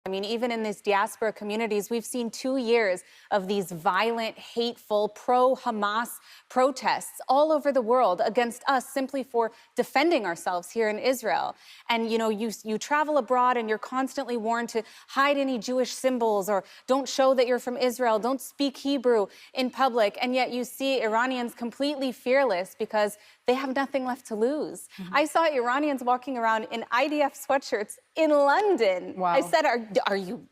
I mean, even in these diaspora communities, we've seen 2 years of these violent, hateful, pro-Hamas protests all over the world against us simply for defending ourselves here in Israel. And, you travel abroad and you're constantly warned to hide any Jewish symbols or don't show that you're from Israel, don't speak Hebrew in public. And yet you see Iranians completely fearless because they have nothing left to lose. I saw Iranians walking around in IDF sweatshirts in London. Wow. I said,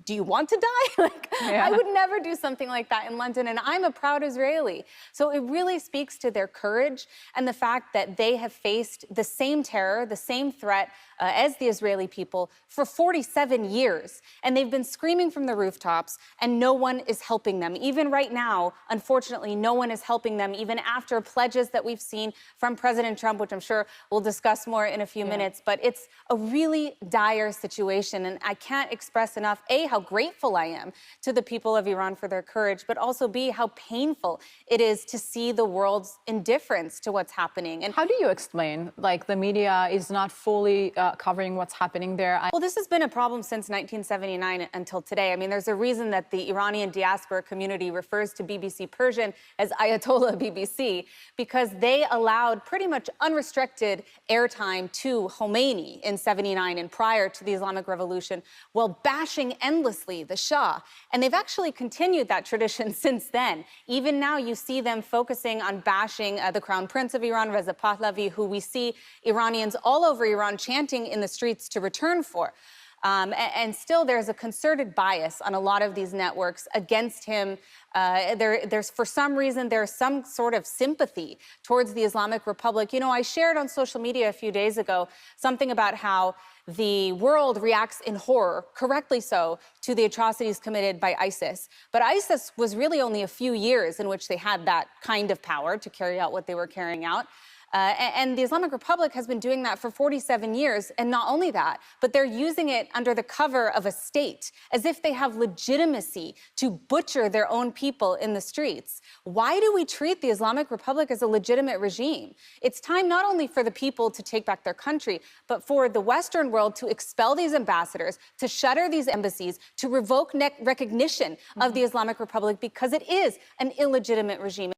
do you want to die? I would never do something like that in London, and I'm a proud Israeli. So it really speaks to their courage and the fact that they have faced the same terror, the same threat as the Israeli people for 47 years. And they've been screaming from the rooftops, and no one is helping them. Even right now, unfortunately, no one is helping them, even after pledges that we've seen from President Trump, which I'm sure we'll discuss more in a few minutes. But it's a really dire situation, and I can't express enough, A, how grateful I am to the people of Iran for their courage, but also B, how painful it is to see the world's indifference to what's happening. And how do you explain, the media is not fully covering what's happening there? Well, this has been a problem since 1979 until today. I mean, there's a reason that the Iranian diaspora community refers to BBC Persian as Ayatollah BBC, because they allowed pretty much unrestricted airtime to Khomeini in '79 and prior to the Islamic Revolution, while bashing endlessly the Shah. And they've actually continued that tradition since then. Even now, you see them focusing on bashing the Crown Prince of Iran, Reza Pahlavi, who we see Iranians all over Iran chanting in the streets to return for. And still, there's a concerted bias on a lot of these networks against him. There's, for some reason, there's some sort of sympathy towards the Islamic Republic. I shared on social media a few days ago something about how the world reacts in horror, correctly so, to the atrocities committed by ISIS. But ISIS was really only a few years in which they had that kind of power to carry out what they were carrying out. And the Islamic Republic has been doing that for 47 years. And not only that, but they're using it under the cover of a state, as if they have legitimacy to butcher their own people in the streets. Why do we treat the Islamic Republic as a legitimate regime? It's time not only for the people to take back their country, but for the Western world to expel these ambassadors, to shutter these embassies, to revoke recognition of the Islamic Republic, because it is an illegitimate regime.